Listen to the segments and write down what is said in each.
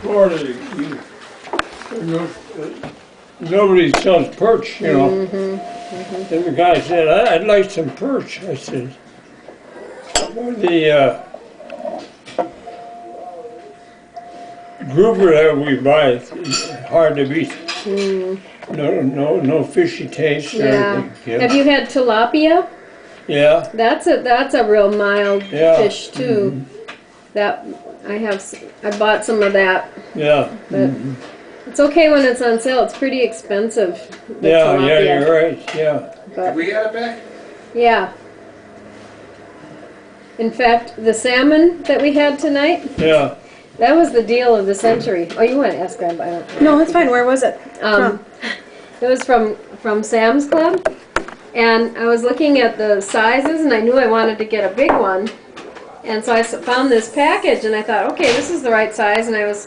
Florida, nobody sells perch, you know. And the guy said, I'd like some perch. I said, the grouper that we buy is hard to beat. No fishy taste or anything. Yeah. Have you had tilapia? Yeah. That's a real mild fish too. That I bought some of that. Yeah. But it's okay when it's on sale. It's pretty expensive. Yeah, tilapia. you're right. Yeah. But, Have we got it back? yeah. In fact, the salmon that we had tonight, Yeah. that was the deal of the century. Oh, you want to ask them? I don't. No, it's fine. Where was it? It was from Sam's Club, and I was looking at the sizes, and I knew I wanted to get a big one, and so I found this package, and I thought, okay, this is the right size, and I was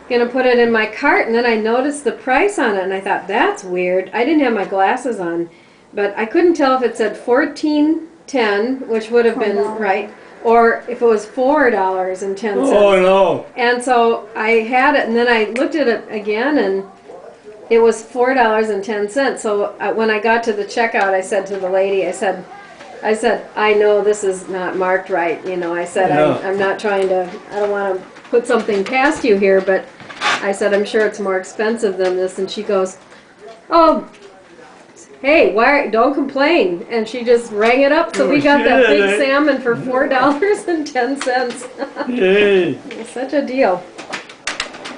gonna put it in my cart, and then I noticed the price on it, and I thought, that's weird. I didn't have my glasses on, but I couldn't tell if it said $14.10, which would have been right, or if it was $4.10. Oh, no. And so I had it, and then I looked at it again, and it was $4.10. So when I got to the checkout, I said to the lady, I said, I know this is not marked right. You know, I said, Yeah. I'm not trying to, I don't want to put something past you here, but I said, I'm sure it's more expensive than this. And she goes, oh, hey, don't complain. And she just rang it up. So we got that big salmon for $4.10. Yay. It's such a deal.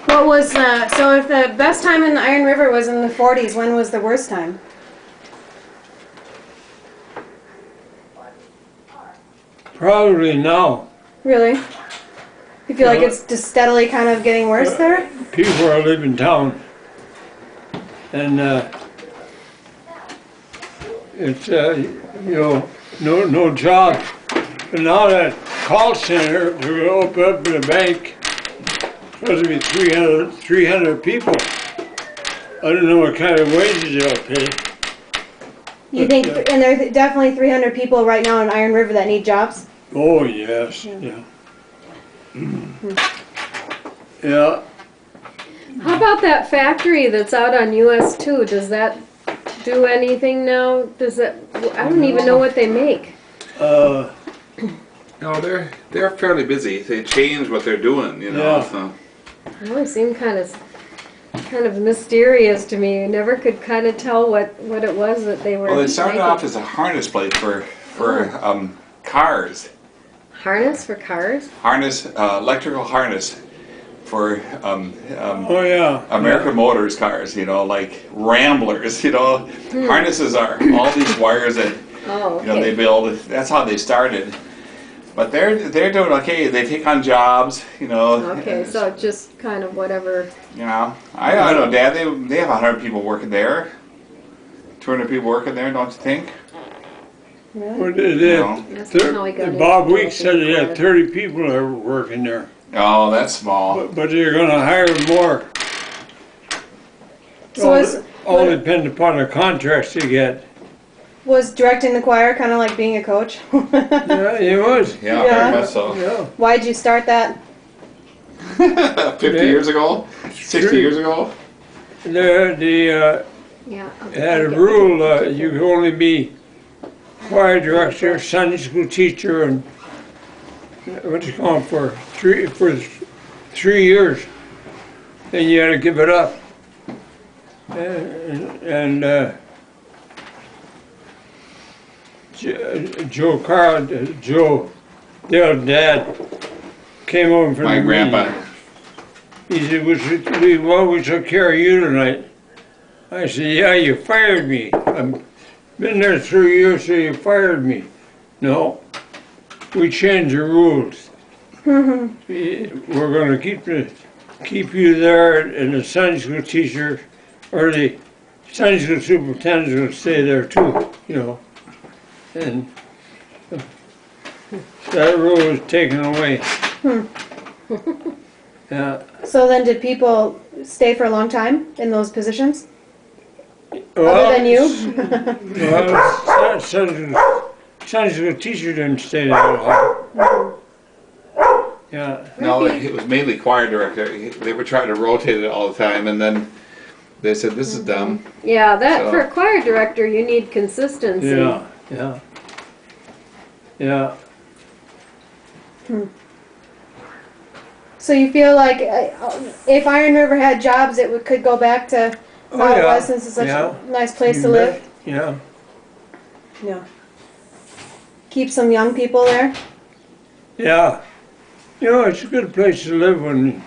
What was so if the best time in the Iron River was in the 40s, when was the worst time? Probably now. Really? You feel like it's just steadily kind of getting worse there? People are leaving town. And it's, no job. But now that call center, to open up in a bank, supposed to be 300 people. I don't know what kind of wages they'll pay. You think, and there are definitely 300 people right now in Iron River that need jobs? Oh, yes, yeah. Yeah. How about that factory that's out on US 2? Does that do anything now? Does that? I don't even know what they make. No, they're fairly busy. They change what they're doing, you know. Yeah. So. It always seemed kind of mysterious to me. You never could kind of tell what it was that they were. Well, it started making. off as a harness plate for cars. Harness for cars. Harness, electrical harness for Oh, yeah. American Motors cars. You know, like Ramblers. You know, harnesses are all these wires that Oh, okay. you know they build. That's how they started. But they're doing okay. They take on jobs. You know. Okay, so just kind of whatever. You know, I don't know, Dad. They have 100 people working there. 200 people working there, don't you think? What That's not how we got Bob into Weeks said they had 30 people that were working there. Oh, that's small. But they're going to hire more. So all depends upon the contracts you get. was directing the choir kind of like being a coach? Yeah, it was. Yeah, Yeah. very much so. Yeah. Why'd you start that? 50 years ago? 60 years ago? The Yeah. had a rule, you could only be choir director, Sunday school teacher, and what you call it for 3 years. Then you had to give it up. And Joe Carl, Dale's dad, came over from My the grandpa. meeting. He said, we took care of you tonight. I said, yeah, you fired me. I've been there 3 years, so you fired me. No, we changed the rules. We're going to keep you there, and the Sunday school teacher, or the Sunday school superintendent will stay there too, you know. And that rule was taken away. Yeah. So then did people stay for a long time in those positions? Well, Other than you? Well, Sunday school teacher didn't stay that long. Yeah, No, it was mainly choir director. They were trying to rotate it all the time, and then they said, "This is dumb." Yeah, that So- for a choir director, you need consistency. yeah, yeah. Yeah, So you feel like if Iron River had jobs, could go back to Oh, how it yeah. was since it's such Yeah. a nice place you to bet. live? Yeah, Yeah. Keep some young people there? yeah. You know, it's a good place to live when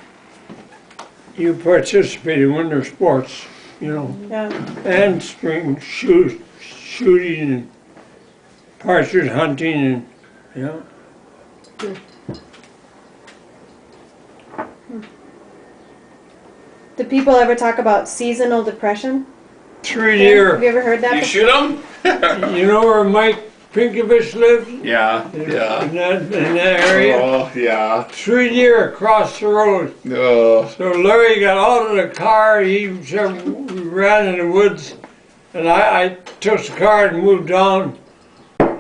you participate in winter sports, you know, Yeah. and spring shooting and partridge hunting and, yeah. Do people ever talk about seasonal depression? 3 Have deer. you ever heard that? You before? shoot them? You know where Mike Pinkovich lived? Yeah, In yeah. that area? Oh, yeah. 3 deer across the road. Oh, So Larry got out of the car, he ran in the woods, and I took the car and moved down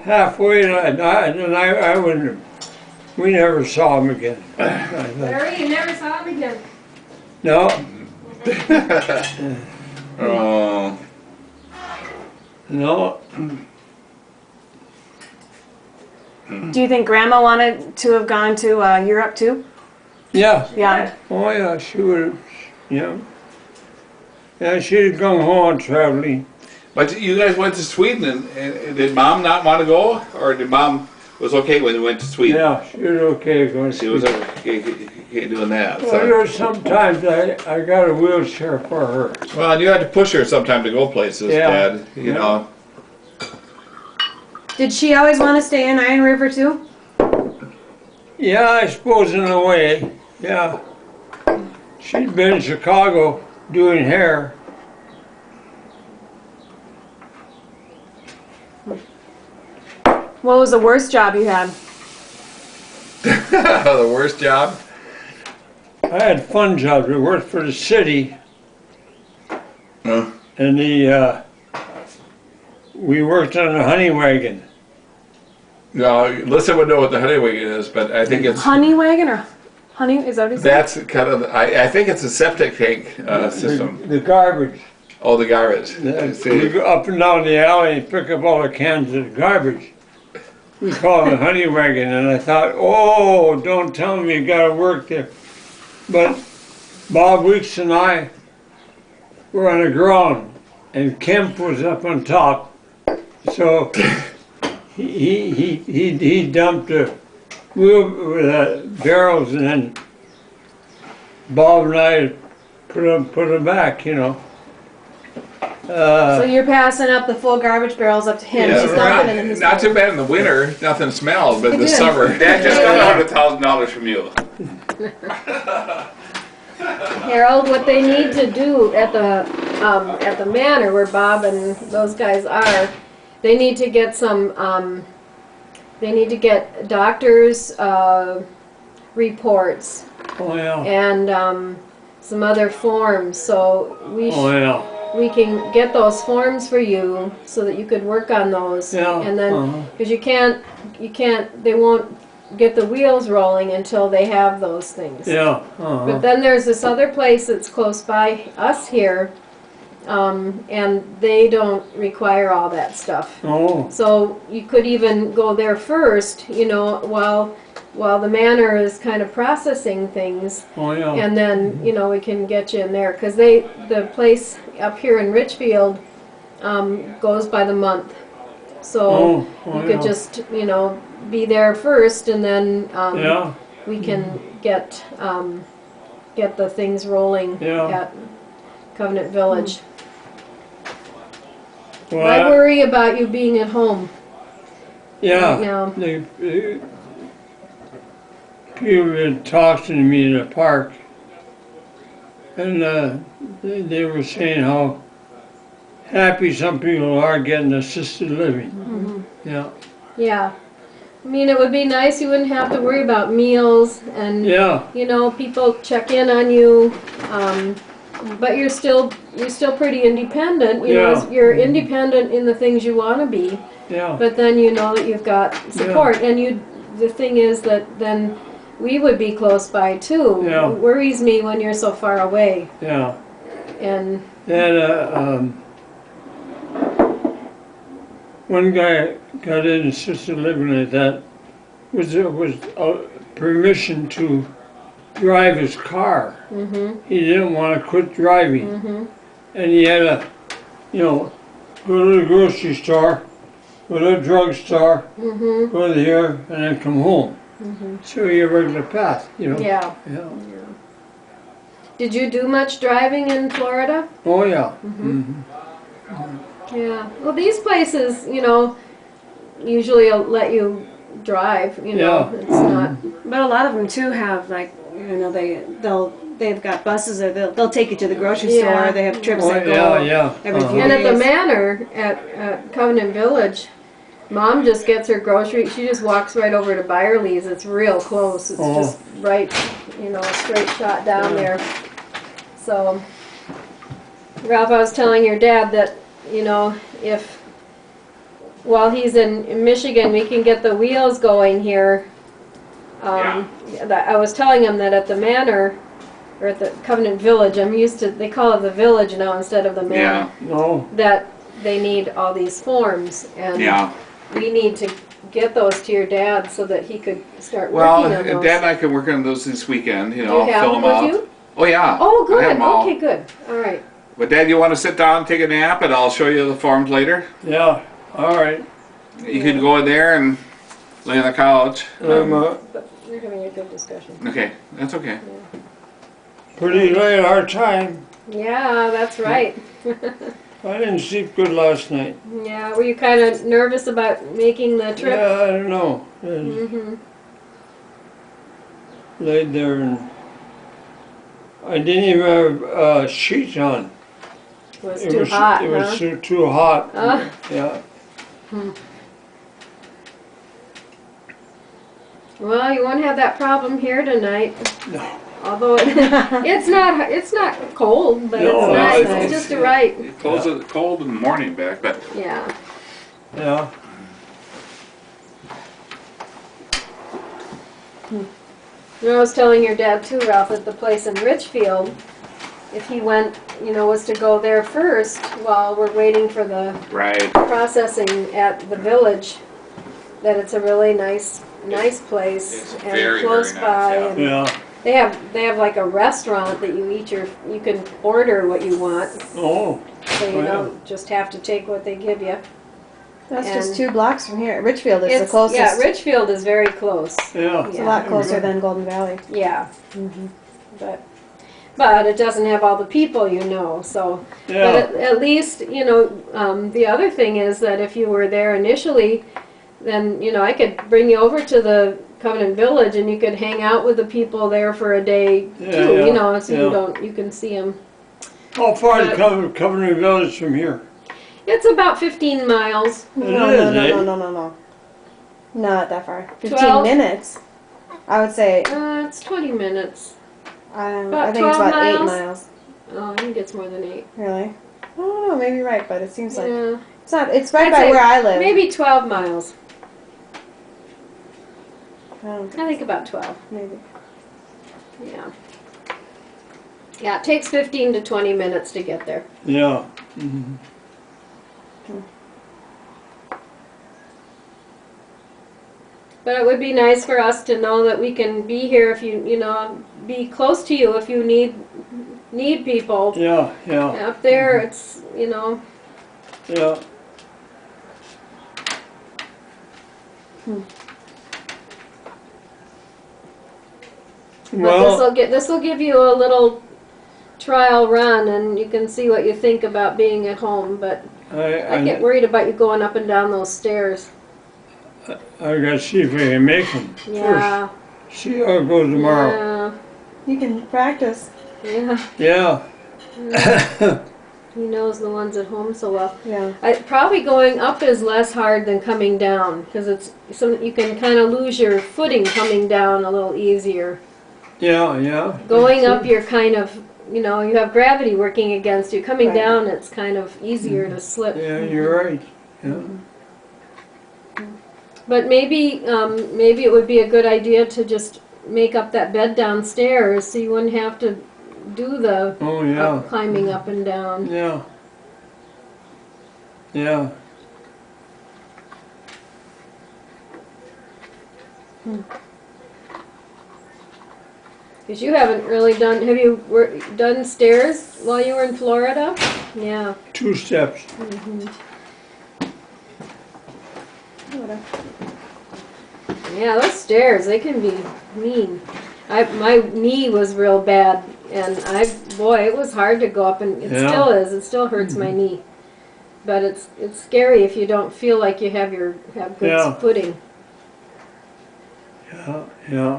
halfway, and I went, we never saw him again. Larry, you never saw him again. No, oh. no, Do you think Grandma wanted to have gone to Europe too? yeah, Yeah. oh yeah, she would, yeah. Yeah, she'd have gone home traveling. But you guys went to Sweden, and did Mom not want to go, or did Mom was okay when we went to Sweden? Yeah, she was okay going. She was okay doing that. Well, So. there's sometimes I got a wheelchair for her. Well, and you had to push her sometime to go places, Yeah. Dad. You Yeah. know. Did she always want to stay in Iron River too? Yeah, I suppose in a way, yeah. She'd been in Chicago doing hair. What was the worst job you had? The worst job. I had fun jobs. I worked for the city, Huh? and we worked on a honey wagon. No, Lisa would know what the honey wagon is, but I think it's Honey wagon or honey? Is that what he said? that's kind of. I think it's a septic tank system. The garbage. Oh, the garbage. I You see. go up and down the alley and pick up all the cans of garbage. We call it a honey wagon, and I thought, oh, don't tell me you gotta work there. But Bob Weeks and I were on the ground, and Kemp was up on top. So he dumped the wheel with barrels, and then Bob and I put them back, you know. So you're passing up the full garbage barrels up to him. Yeah, She's right. dumping it in his Not too bad in the winter. Nothing smells, but in the Good. summer. Dad just got $100,000 from you. Harold, what they need to do at the manor where Bob and those guys are, they need to get some, they need to get doctors' reports Oh yeah, and some other forms. So oh yeah, we can get those forms for you so that you could work on those. Yeah, And then, uh-huh. because you can't, they won't get the wheels rolling until they have those things. yeah, But then there's this other place that's close by us here, and they don't require all that stuff. oh, So you could even go there first, you know, while the manor is kind of processing things, oh yeah, and then, you know, we can get you in there. Because the place up here in Richfield goes by the month. So oh you could just, you know, be there first, and then yeah, we can get the things rolling Yeah. at Covenant Village. I well, worry about you being at home. yeah. now. People had talked to me in the park, and they were saying how happy some people are getting assisted living. Yeah, Yeah. I mean, it would be nice, you wouldn't have to worry about meals and, yeah, you know, people check in on you. But you're still pretty independent, you know, Yeah. you're independent in the things you want to be, yeah, but then you know that you've got support. And the thing is that then we would be close by too. Yeah. It worries me when you're so far away. Yeah. And And one guy got in assisted living like that was permission to drive his car. He didn't want to quit driving, and he had to, you know, go to the grocery store, go to the drugstore, go to here, and then come home. So he worked the path, you know. yeah. Yeah. Did you do much driving in Florida? Oh yeah. Yeah. Well, these places, you know, usually let you drive. You know, Yeah. it's not. But a lot of them too have like, you know, they've got buses or they'll take you to the grocery Yeah. store. They have trips Oh that go yeah, yeah. every few And at the days. manor at Covenant Village, Mom just gets her grocery. She just walks right over to Byerly's. It's real close. It's Oh. just right, you know, a straight shot down there. So, Ralph, I was telling your dad that, you know, if while he's in Michigan, we can get the wheels going here. That I was telling him that at the manor, or at the Covenant Village, I'm used to, they call it the village now instead of the manor. Yeah, No. That they need all these forms, and yeah. we need to get those to your dad so that he could start Well, working on those. Dad and I can work on those this weekend, you Do know, you have fill them them with out. you? Oh yeah. Oh, I have good. 'em all. Okay, good. All right. But Dad, you want to sit down and take a nap, and I'll show you the forms later. Yeah. All right. You can go in there and lay on the couch. But we're having a good discussion. Okay, that's okay. Pretty late our time. Yeah, that's right. I didn't sleep good last night. Yeah, were you kind of nervous about making the trip? Yeah, I don't know. I Mm-hmm. laid there and I didn't even have a sheet on. It was too hot, It huh? was too hot. Oh. Yeah. Well, you won't have that problem here tonight. No. Although it's not cold, but No, it's nice. it's- It's just right. It closes cold in the morning back, but Yeah. Yeah. And I was telling your dad too, Ralph, at the place in Richfield, if he went, you know, was to go there first while we're waiting for the right. processing at the village, that it's a really nice place It's and very, close very nice, by. yeah. And Yeah. they have like a restaurant that you can order what you want, Oh. so you Oh, yeah. don't just have to take what they give you. That's And just 2 blocks from here. Richfield is the It's, closest. yeah, Richfield is very close. Yeah. It's a lot closer than Golden Valley. Yeah. But it doesn't have all the people you know, so. But Yeah. at least, you know, the other thing is that if you were there initially, then, you know, I could bring you over to the Covenant Village and you could hang out with the people there for a day Yeah, too, yeah, you know, so yeah. you can see them. How far is But- Covenant Village from here? It's about 15 miles. It No, is, no, eh? no, no, no, no. Not that far. 15 12? minutes. I would say, It's 20 minutes. I About think it's 12 about 8 miles? miles. Oh, I think it's more than 8. Really? I don't know, maybe you're right, but it seems like Yeah. it's right I'd by say where I live. Maybe 12 miles. I don't I think about 12. maybe. Yeah. Yeah, it takes 15 to 20 minutes to get there. Yeah. Mhm. But it would be nice for us to know that we can be here if you know, be close to you if you need people. Yeah, yeah, Up there, it's, you know, yeah. but Well, this will give you a little trial run and you can see what you think about being at home, but I get worried about you going up and down those stairs. I gotta see if I can make them Yeah. first. See how it goes tomorrow. You can practice. Yeah. Yeah. He knows the ones at home so well. Yeah. Probably going up is less hard than coming down because you can kind of lose your footing coming down a little easier. Yeah, yeah. Going up, you're kind of, you know, you have gravity working against you. Coming Right. down, it's kind of easier to slip. Yeah, you're right. Yeah. But maybe it would be a good idea to just make up that bed downstairs so you wouldn't have to do the Oh, yeah, climbing up and down. yeah. Yeah. Because you haven't really done, have you done stairs while you were in Florida? Yeah. 2 steps. Yeah, those stairs, they can be mean. My knee was real bad, and boy, it was hard to go up, and it Yeah. still is. It still hurts my knee. But it's scary if you don't feel like you have good Yeah. footing. Yeah, yeah.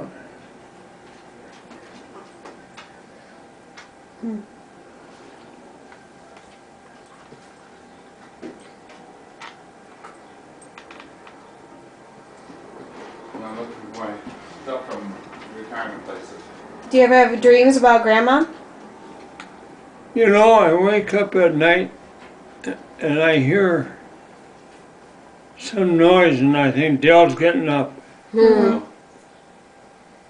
I'm looking for my stuff from retirement places. Do you ever have dreams about grandma? You know, I wake up at night and I hear some noise and I think Dale's getting up. Hmm.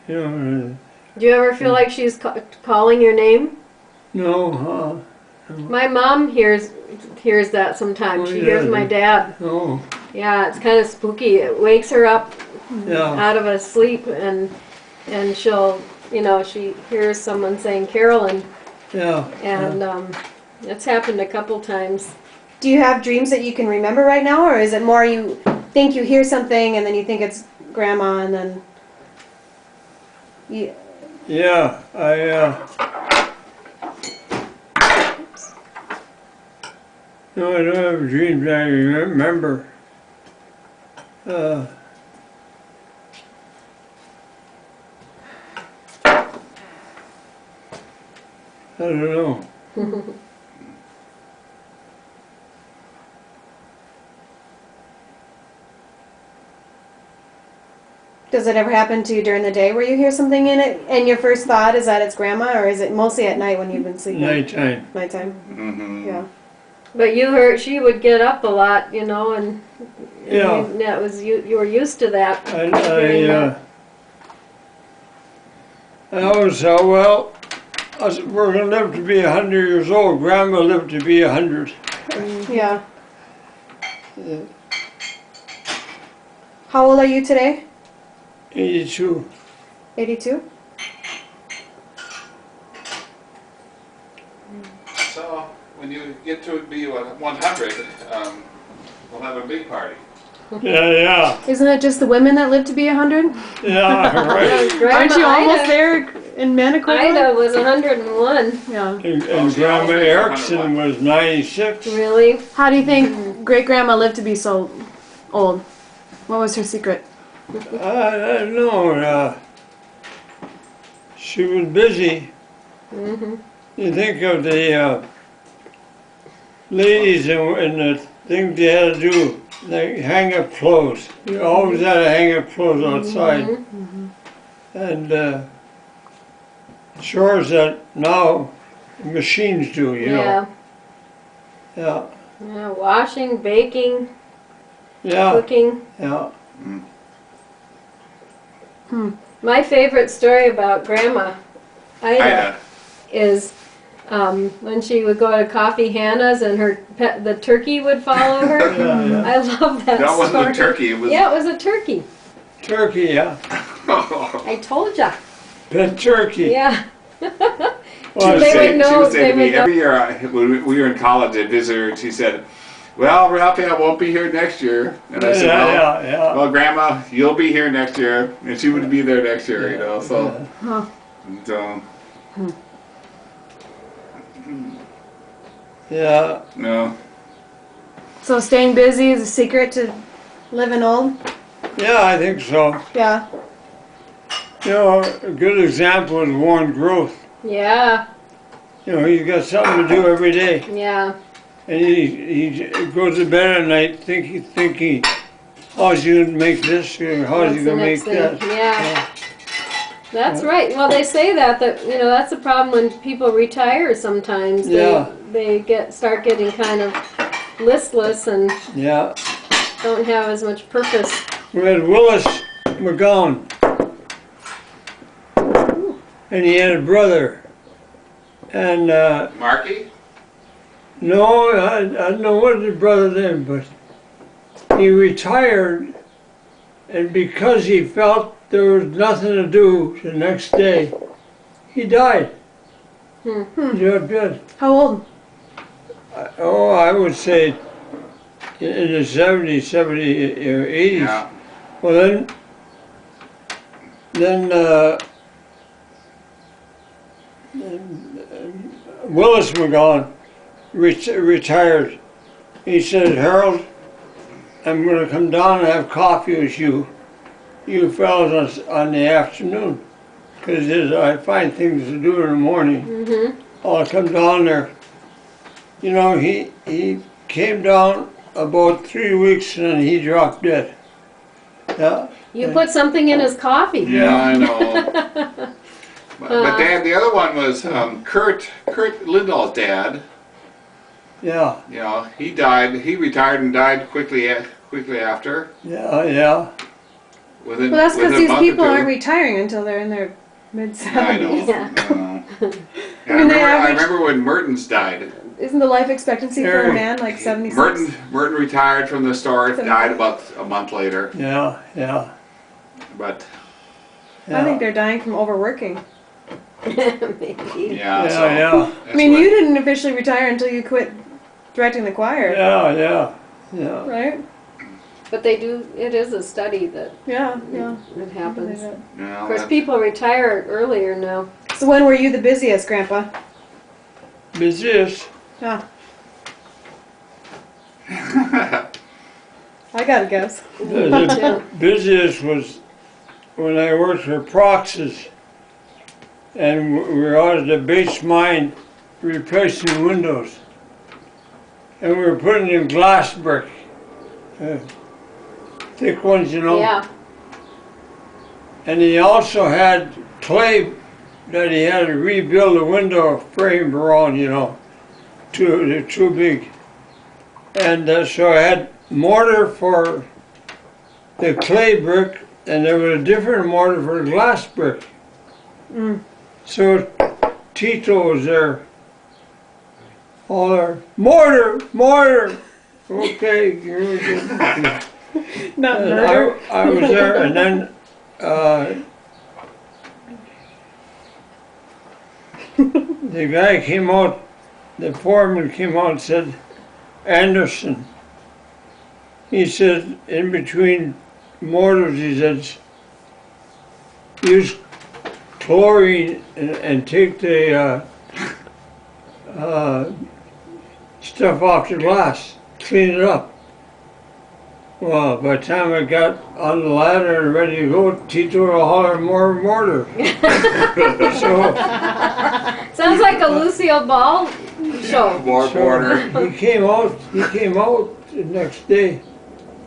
You know, Do you ever feel like she's calling your name? no, My mom hears that sometimes. Oh, She yeah, hears my dad. oh, Yeah, it's kind of spooky. It wakes her up yeah, out of a sleep, and she'll, she hears someone saying Carolyn, yeah. and it's happened a couple times. Do you have dreams that you can remember right now, or is it more you think you hear something and then you think it's grandma and then you... Yeah, no, I don't have dreams I remember. I don't know. Does it ever happen to you during the day where you hear something in it and your first thought is that it's grandma, or is it mostly at night when you've been sleeping? Nighttime. Nighttime? Mm-hmm. Yeah. But you heard she would get up a lot, and Yeah. that was you were used to that. hearing that. I always thought, well, we're gonna live to be 100 years old. Grandma lived to be 100. Yeah. How old are you today? 82. 82? So when you get to be 100, we'll have a big party. Yeah, Isn't it just the women that live to be 100? yeah, right. Grandma Aren't you almost Ida, there in Manitoba? Ida was 101. Yeah. And Grandma Erickson was 96. Really? How do you think great grandma lived to be so old? What was her secret? I don't know. She was busy. Mm-hmm. You think of the ladies and the things they had to do, like hang up clothes. You always had to hang up clothes outside. Mm-hmm. And chores that now machines do, you know. Yeah. Yeah, Yeah. Washing, baking, yeah, cooking. yeah. My favorite story about Grandma Ida Ida. is when she would go to Coffee Hannah's and the turkey would follow her. Yeah, yeah. I love that That wasn't story. a turkey, it was... Yeah, it was a turkey. Turkey, yeah. I told ya. Pet turkey. Yeah. Well, They say, would know- she would say they to me would know. every year when we were in college, I'd visit her, and she said, "Well, Ralphie, I won't be here next year." And I said, yeah, yeah. "Well, Grandma, you'll be here next year," and she would be there next year, you know. So, Huh. and, Yeah, no, So staying busy is a secret to living old? yeah, I think so. Yeah. You know, a good example is Warren Growth. Yeah. You know, he's got something to do every day. Yeah. And he goes to bed at night thinking, how's he gonna make this, or how's he What's the gonna next make that? thing? Yeah. That's right. Well, they say that that's the problem when people retire sometimes. Yeah. They start getting kind of listless and Yeah. don't have as much purpose. We had Willis McGowan. and he had a brother. And Marky? no, I don't know what his brother then, but he retired, and because he felt there was nothing to do the next day, he died. He dropped dead. How old? Oh, I would say in the 70s, 70 or 80s. Yeah. Well, then Willis McGowan retired. He said, Harold, I'm going to come down and have coffee with you fellas on the afternoon, because I find things to do in the morning. I'll come down there. You know, he came down about 3 weeks and then he dropped dead. Yeah. You put something in his coffee. Yeah, I know. But Dad, the other one was Kurt Lindahl's dad. Yeah. You know, he died. He retired and died quickly after. Yeah. Within, Well, that's because within a these month or people two. aren't retiring until they're in their mid I know. 70s. Yeah. I know. Yeah, I mean, they I average- remember when Mertens died. Isn't the life expectancy for a man like 76? Merton retired from the store, died about a month later. Yeah. But I think they're dying from overworking. Maybe. yeah, so Yeah. I mean, you didn't officially retire until you quit directing the choir, Yeah. right? But they do, it is a study that Yeah. it happens. Of yeah, course, people retire earlier now. So when were you the busiest, Grandpa? Business. Yeah. I gotta guess. The busiest was when I worked for Proxys, and we were out at the base mine replacing windows, and we were putting in glass brick, thick ones, you know. Yeah. And he also had clay that he had to rebuild the window frame around, you know. They're too big. And so I had mortar for the clay brick, and there was a different mortar for the glass brick. So Tito was there. All there, mortar. Okay, you're good. Not And murder. I was there, and then the guy came out, the foreman came out and said, Anderson. He said, in between mortars, he said, use chlorine and take the stuff off the glass, clean it up. Well, by the time I got on the ladder and ready to go, Tito will holler more mortar. So Sounds like a Lucille Ball show. more border. he came out the next day,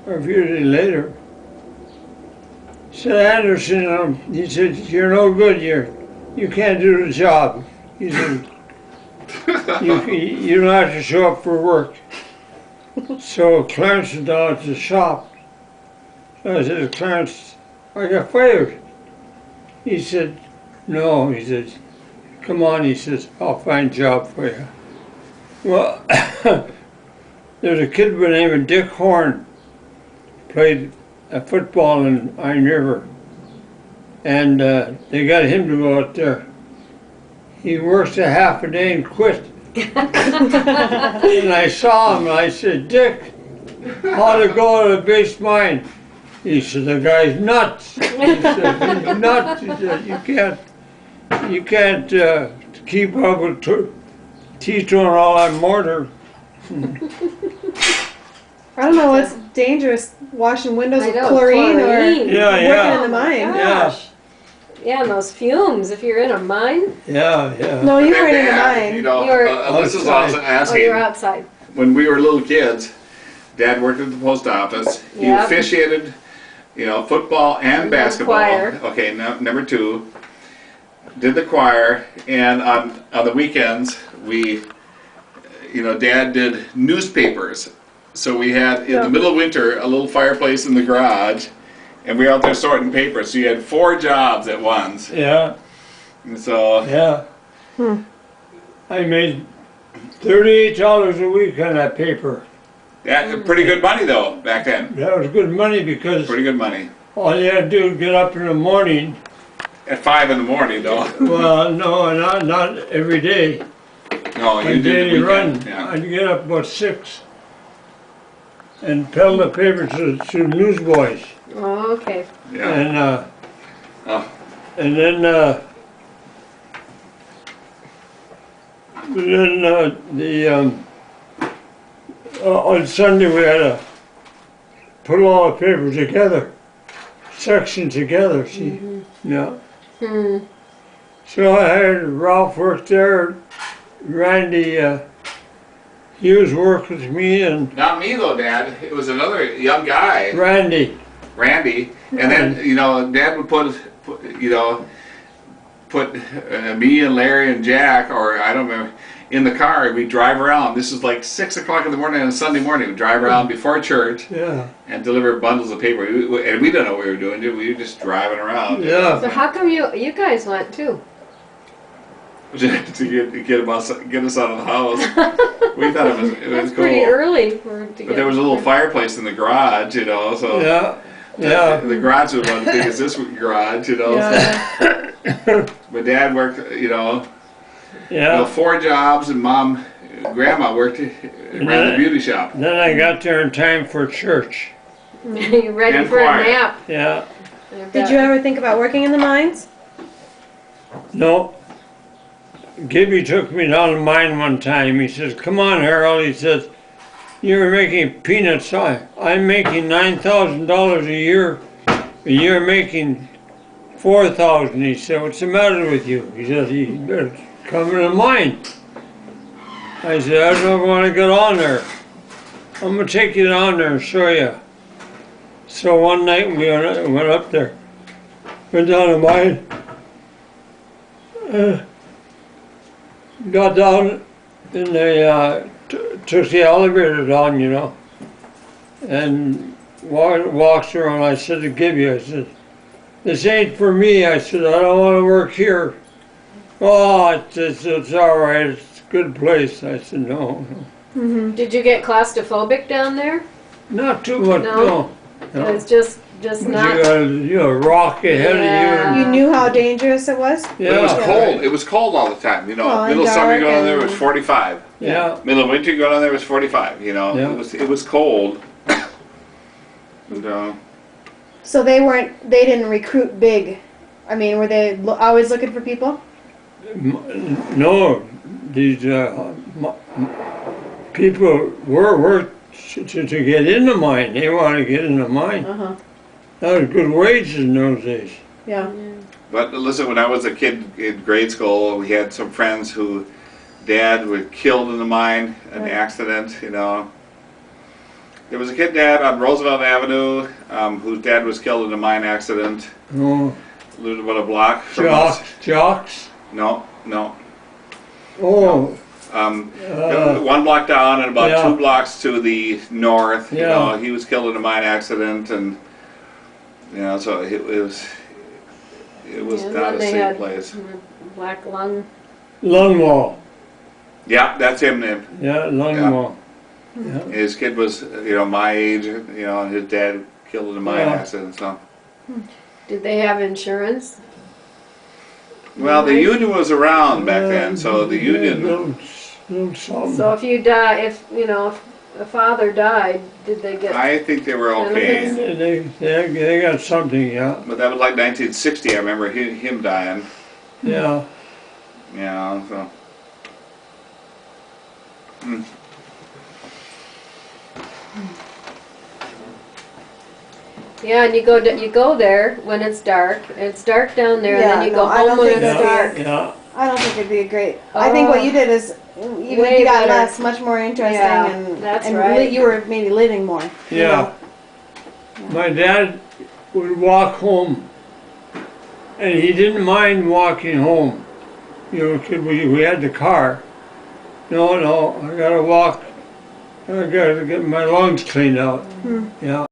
or a few days later. He said, Anderson, he said, you're no good, you can't do the job. He said, you don't have to show up for work. So Clarence was down at the shop. So I said, Clarence, I got fired. He said, no, he said, come on, he says, I'll find a job for you. Well, there's a kid by the name of Dick Horn, played football in Iron River, and they got him to go out there. He works a half a day and quit. And I saw him and I said, Dick, how to go to the base mine? He said, the guy's nuts. He said, he's nuts. He said, you can't keep up with Tito and all that mortar. I don't know what's dangerous, washing windows I with know, chlorine, or chlorine. Yeah, working yeah. in the mine. Gosh. Yeah, and those fumes, if you're in a mine. Yeah. No, you weren't in the Dad, mine. You know, You were- Alyssa's also Oh, asking, you're outside. when we were little kids, Dad worked at the post office. He Yeah. officiated, you know, football and basketball. choir. Okay, number two. Did the choir, and on the weekends, we, you know, Dad did newspapers. So we had, in the middle of winter, a little fireplace in the garage, and we were out there sorting papers. So you had 4 jobs at once. Yeah. And so, Yeah. I made $38 a week on that paper. yeah, pretty good money though, back then. That was good money because Pretty good money. all you had to do was get up in the morning. At 5 in the morning though. Well, no, not every day. No, On you did daily the run, weekend. Yeah. I'd get up about 6 and peddle the paper to newsboys. Oh, okay. Yeah. And Oh. and then on Sunday we had to put all the papers together, sections together. See, yeah. So I had Ralph work there, Randy Hughes worked with me, and Not me though, Dad. It was another young guy, Randy. Randy. And then, you know, Dad would put me and Larry and Jack, or I don't remember, in the car. We'd drive around. This is like 6 o'clock in the morning on a Sunday morning. We'd drive around before church Yeah, and deliver bundles of paper. And we didn't know what we were doing. We were just driving around. yeah. So how come you guys went too? To get us out of the house. We thought it was That's cool. pretty early for to But there was a little fireplace in the garage, you know, so Yeah, yeah. the garage was about as big as this garage, you know. Yeah. So. But Dad worked, you know, Yeah. 4 jobs, and Mom, Grandma worked, ran the beauty shop. Then I got there in time for church. You ready And for a choir. nap? Yeah. Did you ever think about working in the mines? No. Gibby took me down to the mine one time. He says, "Come on, Harold." He says, "You're making peanuts. I'm making $9,000 a year, and you're making 4,000." He said, "What's the matter with you?" He says, "You better come in the mine." I said, "I don't want to get on there. I'm gonna take you down there and show you." So one night we went up there, went down the mine. Got down and they took the elevator down, you know, and walked around. I said to Gibby, I said, "This ain't for me." I said, "I don't want to work here." "Oh, it's all right. It's a good place." I said, "No, Did you get claustrophobic down there? not too much, No? no." It was just You not. got rock ahead Yeah. of You knew how dangerous it was? you. But it was Yeah, cold. It was cold all the time. You know, Well, and middle of summer you go dark down there, it was and- 45. yeah. Middle of winter you go down there, it was 45. You know, Yeah. it was cold. And, So they didn't recruit big. I mean, were they always looking for people? No, these people were to get in the mine. They want to get in the mine. Uh-huh. That was good wages in those days. Yeah. But listen, when I was a kid in grade school, we had some friends who dad was killed in the mine, an accident, you know. There was a kid, Dad, on Roosevelt Avenue, whose dad was killed in a mine accident. Oh, Lived about a block from us. jocks. No. Oh, 1 block down and about yeah. 2 blocks to the north. You Yeah. know, he was killed in a mine accident, and you know, so it was Yeah, not then a they safe had place. Black lung. Lungwall. Yeah, that's him. Then Yeah, Lungwall. his kid was, you know, my age. You know, and his dad killed in a mine Yeah. accident. So, Did they have insurance? well, the union was around back then, so the Yeah, union. little something. So if you die, if a father died, did they get? I think they were okay, They got something, yeah. but that was like 1960. I remember him dying. Yeah. You know, so. Yeah, and you go there when it's dark. It's dark down there, and Yeah, then you no, go I home don't when think it's it's dark. Yeah. I don't think it'd be a great. I think what you did is even Way you got better. less, much more interesting, Yeah, and that's and right. you were maybe living more. you Yeah. know? My dad would walk home, and he didn't mind walking home. You know, 'cause we had the car. No, I gotta walk. I gotta get my lungs cleaned out. Yeah.